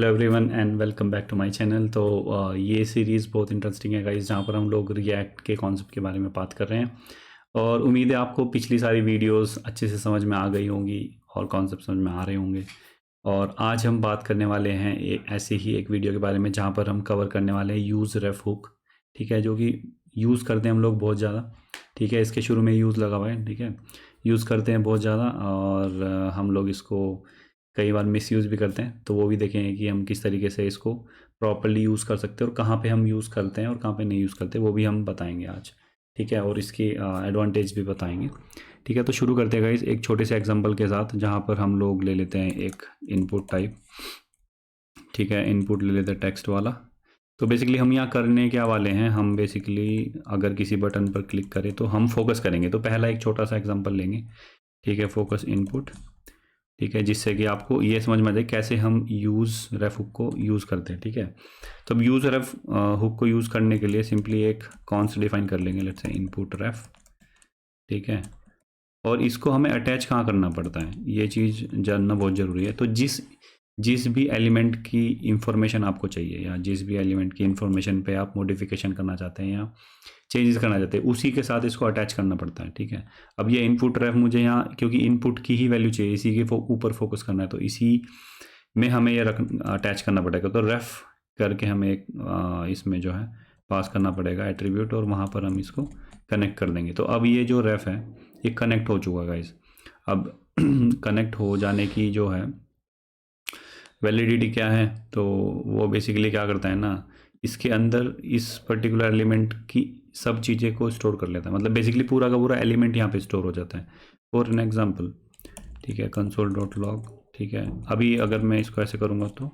Hello everyone and welcome back to my channel. तो ये series बहुत इंटरेस्टिंग है गाइस, जहाँ पर हम लोग रिएक्ट के कॉन्सेप्ट के बारे में बात कर रहे हैं। और उम्मीद है आपको पिछली सारी वीडियोस अच्छे से समझ में आ गई होंगी और कॉन्सेप्ट समझ में आ रहे होंगे। और आज हम बात करने वाले हैं ऐसे ही एक वीडियो के बारे में, जहाँ पर हम कवर करने वाले हैं यूज़ रेफ हुक। ठीक है, जो कि यूज़ करते हैं हम लोग बहुत ज़्यादा। ठीक है, इसके शुरू में यूज़ लगा हुआ है। ठीक है, यूज़ करते हैं बहुत ज़्यादा और हम लोग इसको कई बार मिसयूज़ भी करते हैं। तो वो भी देखेंगे कि हम किस तरीके से इसको प्रॉपर्ली यूज़ कर सकते हैं और कहाँ पे हम यूज़ करते हैं और कहाँ पे नहीं यूज़ करते, वो भी हम बताएंगे आज। ठीक है, और इसकी एडवांटेज भी बताएंगे। ठीक है, तो शुरू करते हैं गाइस एक छोटे से एग्जांपल के साथ, जहाँ पर हम लोग ले लेते हैं एक इनपुट टाइप। ठीक है, इनपुट ले लेते हैं टेक्स्ट वाला। तो बेसिकली हम यहाँ करने क्या वाले हैं, हम बेसिकली अगर किसी बटन पर क्लिक करें तो हम फोकस करेंगे। तो पहला एक छोटा सा एग्जांपल लेंगे। ठीक है, फोकस इनपुट। ठीक है, जिससे कि आपको ये समझ में आ जाए कैसे हम यूज़ रेफ हुक को यूज़ करते हैं। ठीक है, तो अब यूज़ रेफ हुक को यूज़ करने के लिए सिंपली एक कॉन्स्ट डिफाइन कर लेंगे, लेट्स से इनपुट रेफ। ठीक है, और इसको हमें अटैच कहाँ करना पड़ता है, ये चीज़ जानना बहुत ज़रूरी है। तो जिस जिस भी एलिमेंट की इंफॉर्मेशन आपको चाहिए, या जिस भी एलिमेंट की इंफॉर्मेशन पे आप मॉडिफिकेशन करना चाहते हैं या चेंजेस करना चाहते हैं, उसी के साथ इसको अटैच करना पड़ता है। ठीक है, अब ये इनपुट रेफ मुझे यहाँ, क्योंकि इनपुट की ही वैल्यू चाहिए, इसी के ऊपर फोकस करना है, तो इसी में हमें ये रख अटैच करना पड़ेगा। तो रेफ करके हमें एक इसमें जो है पास करना पड़ेगा एट्रीब्यूट, और वहाँ पर हम इसको कनेक्ट कर देंगे। तो अब ये जो रेफ है ये कनेक्ट हो चुका गाइस। अब कनेक्ट हो जाने की जो है वैलिडिटी क्या है, तो वो बेसिकली क्या करता है ना, इसके अंदर इस पर्टिकुलर एलिमेंट की सब चीज़ें को स्टोर कर लेता है। मतलब बेसिकली पूरा का पूरा एलिमेंट यहाँ पे स्टोर हो जाता है। फॉर एन एग्जांपल, ठीक है, कंसोल डॉट लॉग। ठीक है, अभी अगर मैं इसको ऐसे करूँगा तो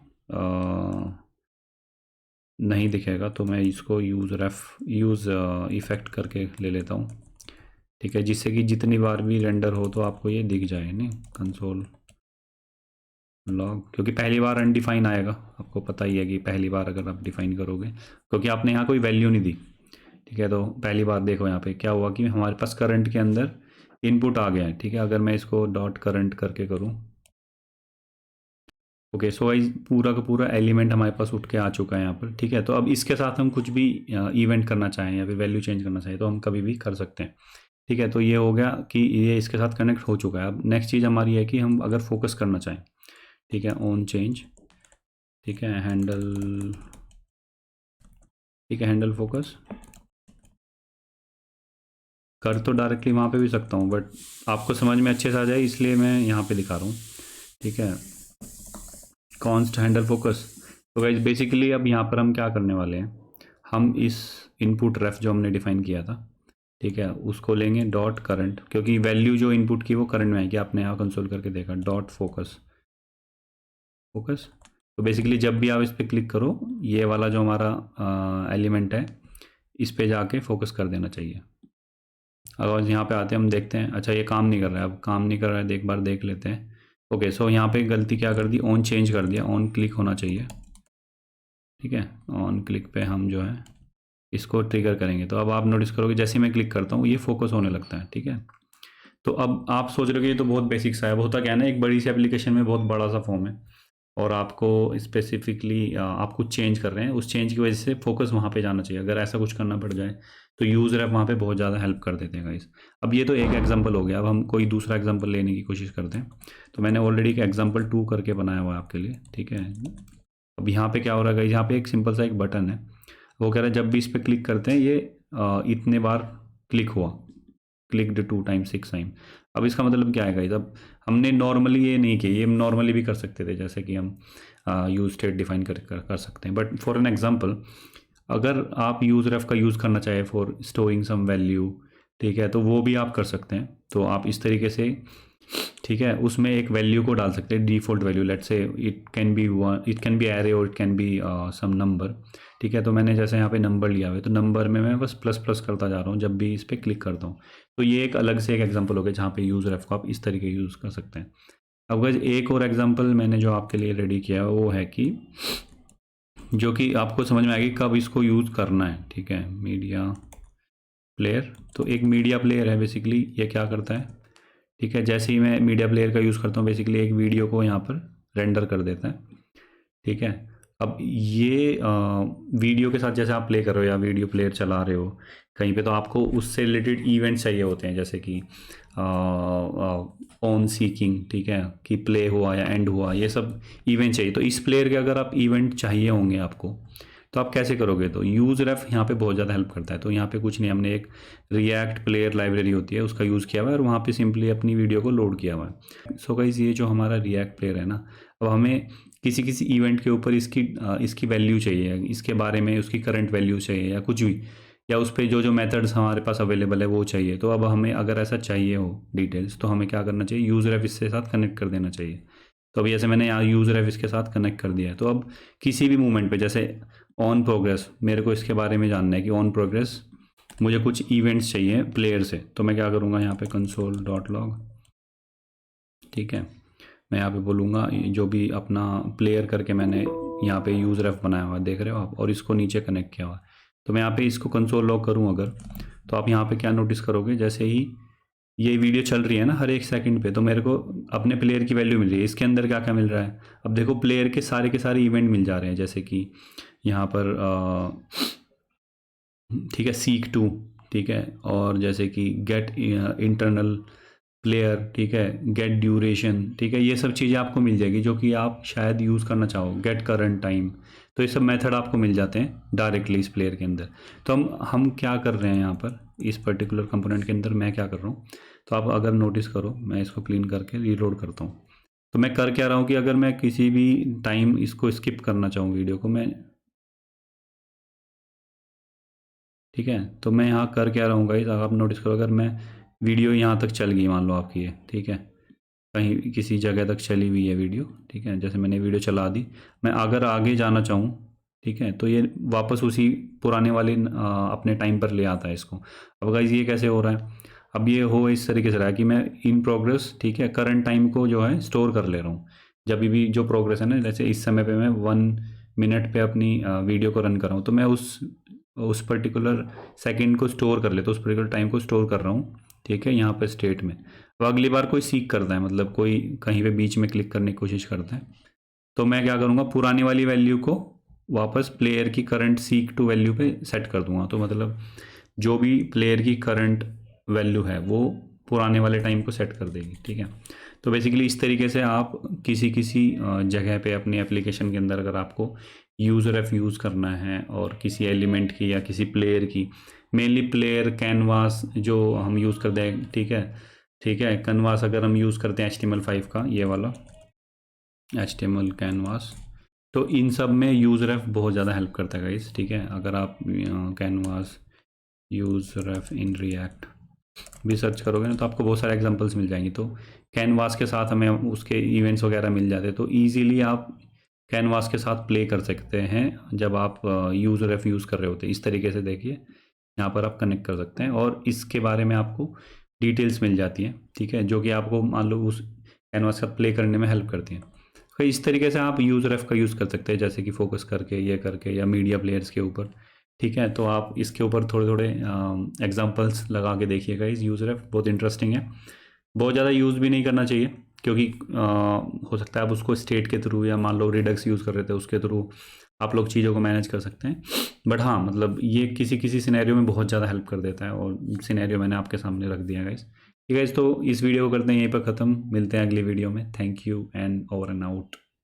नहीं दिखेगा, तो मैं इसको यूज़ इफ़ेक्ट करके ले लेता हूँ। ठीक है, जिससे कि जितनी बार भी रेंडर हो तो आपको ये दिख जाए। नहीं, कंसोल लॉग, क्योंकि पहली बार अनडिफाइन आएगा, आपको पता ही है कि पहली बार अगर आप डिफाइन करोगे, क्योंकि आपने यहाँ कोई वैल्यू नहीं दी। ठीक है, तो पहली बार देखो यहाँ पे क्या हुआ कि हमारे पास करंट के अंदर इनपुट आ गया है। ठीक है, अगर मैं इसको डॉट करंट करके करूँ, ओके, सो वाइज पूरा का पूरा एलिमेंट हमारे पास उठ के आ चुका है यहाँ पर। ठीक है, तो अब इसके साथ हम कुछ भी इवेंट करना चाहें या फिर वैल्यू चेंज करना चाहें तो हम कभी भी कर सकते हैं। ठीक है, तो ये हो गया कि ये इसके साथ कनेक्ट हो चुका है। अब नेक्स्ट चीज़ हमारी है कि हम अगर फोकस करना चाहें, ठीक है, ऑन चेंज। ठीक है, हैंडल। ठीक है, हैंडल फोकस कर तो डायरेक्टली वहाँ पे भी सकता हूँ, बट आपको समझ में अच्छे से आ जाए इसलिए मैं यहाँ पे दिखा रहा हूँ। ठीक है, कॉन्स्ट हैंडल फोकस। तो गाइस बेसिकली अब यहाँ पर हम क्या करने वाले हैं, हम इस इनपुट रेफ जो हमने डिफाइन किया था, ठीक है, उसको लेंगे डॉट करंट, क्योंकि वैल्यू जो इनपुट की वो करंट में आएगी। आपने यहाँ कंसोल करके देखा, डॉट फोकस। फोकस, तो बेसिकली जब भी आप इस पर क्लिक करो, ये वाला जो हमारा एलिमेंट है इस पे जाके फोकस कर देना चाहिए। अगर यहाँ पे आते हैं हम देखते हैं, अच्छा ये काम नहीं कर रहा है। अब काम नहीं कर रहा है, एक बार देख लेते हैं। ओके, सो यहाँ पे गलती क्या कर दी, ऑन चेंज कर दिया, ऑन क्लिक होना चाहिए। ठीक है, ऑन क्लिक पे हम जो है इसको ट्रिगर करेंगे। तो अब आप नोटिस करोगे जैसे ही मैं क्लिक करता हूँ ये फोकस होने लगता है। ठीक है, तो अब आप सोच रहे हो कि ये तो बहुत बेसिक सा है। होता क्या है ना, एक बड़ी सी एप्लीकेशन में बहुत बड़ा सा फॉर्म है और आपको स्पेसिफिकली आप कुछ चेंज कर रहे हैं, उस चेंज की वजह से फोकस वहाँ पे जाना चाहिए। अगर ऐसा कुछ करना पड़ जाए तो यूज़र ऐप वहाँ पे बहुत ज़्यादा हेल्प कर देते हैं गाइस। अब ये तो एक एग्जांपल हो गया, अब हम कोई दूसरा एग्जांपल लेने की कोशिश करते हैं। तो मैंने ऑलरेडी एक एग्जांपल 2 करके बनाया हुआ है आपके लिए। ठीक है, अब यहाँ पे क्या हो रहा है गाइस, यहाँ पे एक सिंपल सा एक बटन है, वो कह रहा है जब भी इस पर क्लिक करते हैं ये इतने बार क्लिक हुआ, क्लिकड 2 टाइम 6 टाइम। अब इसका मतलब क्या है गाइस, अब हमने नॉर्मली ये नहीं किया, ये नॉर्मली भी कर सकते थे, जैसे कि हम यूज स्टेट डिफाइन कर सकते हैं। बट फॉर एन एग्जांपल, अगर आप यूज रेफ का यूज़ करना चाहे फॉर स्टोरिंग सम वैल्यू, ठीक है, तो वो भी आप कर सकते हैं। तो आप इस तरीके से, ठीक है, उसमें एक वैल्यू को डाल सकते हैं, default value. Let's say it can be array और it can be some number. ठीक है, तो मैंने जैसे यहाँ पे नंबर लिया हुआ है, तो नंबर में मैं बस प्लस प्लस करता जा रहा हूँ जब भी इस पर क्लिक करता हूँ। तो ये एक अलग से एक एग्जांपल हो गया जहाँ पे यूज़ रेफ को आप इस तरीके यूज़ कर सकते हैं। अब गाइस एक और एग्जांपल मैंने जो आपके लिए रेडी किया है वो है कि जो कि आपको समझ में आएगी कब इसको यूज़ करना है। ठीक है, मीडिया प्लेयर। तो एक मीडिया प्लेयर है, बेसिकली ये क्या करता है, ठीक है, जैसे ही मैं मीडिया प्लेयर का यूज़ करता हूँ बेसिकली एक वीडियो को यहाँ पर रेंडर कर देता है। ठीक है। अब ये वीडियो के साथ जैसे आप प्ले कर रहे हो या वीडियो प्लेयर चला रहे हो कहीं पे, तो आपको उससे रिलेटेड इवेंट्स चाहिए होते हैं, जैसे कि ऑन सीकिंग, ठीक है, कि प्ले हुआ या एंड हुआ, ये सब इवेंट चाहिए। तो इस प्लेयर के अगर आप इवेंट चाहिए होंगे आपको, तो आप कैसे करोगे? तो यूज़ रेफ यहाँ पे बहुत ज़्यादा हेल्प करता है। तो यहाँ पे कुछ नहीं, हमने एक रिएक्ट प्लेयर लाइब्रेरी होती है उसका यूज़ किया हुआ है और वहाँ पे सिंपली अपनी वीडियो को लोड किया हुआ है। सो गाइस, ये जो हमारा रिएक्ट प्लेयर है ना, अब हमें किसी किसी इवेंट के ऊपर इसकी वैल्यू चाहिए, इसके बारे में उसकी करंट वैल्यू चाहिए या कुछ भी, या उस पर जो जो मेथड्स हमारे पास अवेलेबल है वो चाहिए। तो अब हमें अगर ऐसा चाहिए हो डिटेल्स, तो हमें क्या करना चाहिए? यूज़ रेफ इसके साथ कनेक्ट कर देना चाहिए। तो अभी जैसे मैंने यहाँ यूज़ रेफ इसके साथ कनेक्ट कर दिया है, तो अब किसी भी मूवमेंट पे, जैसे ऑन प्रोग्रेस, मेरे को इसके बारे में जानना है कि ऑन प्रोग्रेस मुझे कुछ इवेंट्स चाहिए प्लेयर से, तो मैं क्या करूँगा? यहाँ पे console.log, ठीक है, मैं यहाँ पे बोलूँगा जो भी अपना प्लेयर करके मैंने यहाँ पे यूज़ रेफ बनाया हुआ है, देख रहे हो आप, और इसको नीचे कनेक्ट किया हुआ है। तो मैं यहाँ पे इसको कंसोल लॉग करूँ अगर, तो आप यहाँ पे क्या नोटिस करोगे? जैसे ही ये वीडियो चल रही है ना हर एक सेकंड पे, तो मेरे को अपने प्लेयर की वैल्यू मिल रही है। इसके अंदर क्या क्या मिल रहा है? अब देखो, प्लेयर के सारे इवेंट मिल जा रहे हैं, जैसे कि यहाँ पर ठीक है, सीक टू, ठीक है, और जैसे कि गेट इंटरनल प्लेयर, ठीक है, गेट ड्यूरेशन, ठीक है, ये सब चीज़ें आपको मिल जाएगी जो कि आप शायद यूज़ करना चाहो। गेट करंट टाइम, तो ये सब मेथड आपको मिल जाते हैं डायरेक्टली इस प्लेयर के अंदर। तो हम क्या कर रहे हैं यहाँ पर इस पर्टिकुलर कंपोनेंट के अंदर, मैं क्या कर रहा हूँ? तो आप अगर नोटिस करो, मैं इसको क्लीन करके रीलोड करता हूँ, तो मैं कर क्या रहा हूँ कि अगर मैं किसी भी टाइम इसको स्किप करना चाहूँ वीडियो को, मैं, ठीक है, तो मैं यहाँ कर क्या रहा हूँ गाइस, आप नोटिस करो, अगर मैं वीडियो यहाँ तक चल गई, मान लो आपकी ये, ठीक है, कहीं किसी जगह तक चली हुई है वीडियो, ठीक है, जैसे मैंने वीडियो चला दी, मैं अगर आगे जाना चाहूँ, ठीक है, तो ये वापस उसी पुराने वाले अपने टाइम पर ले आता है इसको। अब गाइस ये कैसे हो रहा है? अब ये हो इस तरीके से रहा है कि मैं इन प्रोग्रेस, ठीक है, करंट टाइम को जो है स्टोर कर ले रहा हूँ। जब भी जो प्रोग्रेस है ना, जैसे इस समय पे मैं 1 मिनट पे अपनी वीडियो को रन कर रहा हूँ, तो मैं उस पर्टिकुलर सेकंड को स्टोर कर लेता हूँ, उस पर्टिकुलर टाइम को स्टोर कर रहा हूँ, ठीक है, यहाँ पर स्टेट में। अब अगली बार कोई सीख करता है, मतलब कोई कहीं पे बीच में क्लिक करने की कोशिश करता है, तो मैं क्या करूँगा? पुरानी वाली वैल्यू को वापस प्लेयर की करंट सीक टू वैल्यू पे सेट कर दूंगा। तो मतलब जो भी प्लेयर की करंट वैल्यू है वो पुराने वाले टाइम को सेट कर देगी, ठीक है। तो बेसिकली इस तरीके से आप किसी किसी जगह पे अपनी एप्लीकेशन के अंदर अगर आपको यूज़ रेफ यूज़ करना है और किसी एलिमेंट की या किसी प्लेयर की, मेनली प्लेयर कैनवास जो हम यूज़ करते हैं, ठीक है, ठीक है, कैनवास अगर हम यूज़ करते हैं HTML5 का, ये वाला HTML कैनवास, तो इन सब में यूज़ रेफ बहुत ज़्यादा हेल्प करता है गाइस, ठीक है। अगर आप canvas use ref in React भी सर्च करोगे ना, तो आपको बहुत सारे एग्जांपल्स मिल जाएंगे। तो कैनवास के साथ हमें उसके इवेंट्स वगैरह मिल जाते हैं, तो ईजीली आप कैनवास के साथ प्ले कर सकते हैं जब आप यूज़ रेफ यूज़ कर रहे होते हैं। इस तरीके से देखिए, यहाँ पर आप कनेक्ट कर सकते हैं और इसके बारे में आपको डिटेल्स मिल जाती हैं, ठीक है, जो कि आपको मान लो उस कैनवास का प्ले करने में हेल्प करती हैं। तो इस तरीके से आप यूज़ रेफ का यूज़ कर सकते हैं, जैसे कि फोकस करके, ये करके, या मीडिया प्लेयर्स के ऊपर, ठीक है। तो आप इसके ऊपर थोड़े थोड़े एग्जांपल्स लगा के देखिएगा। इस यूज़ रेफ बहुत इंटरेस्टिंग है, बहुत ज़्यादा यूज़ भी नहीं करना चाहिए, क्योंकि हो सकता है आप उसको स्टेट के थ्रू या मान लो रिडक्स यूज़ कर रहे थे उसके थ्रू आप लोग चीज़ों को मैनेज कर सकते हैं। बट हाँ, मतलब ये किसी किसी सिनेरियो में बहुत ज़्यादा हेल्प कर देता है, और सिनेरियो मैंने आपके सामने रख दिया गाइस। ठीक है, तो इस वीडियो को करते हैं यहीं पर ख़त्म, मिलते हैं अगली वीडियो में। Thank you and over and out.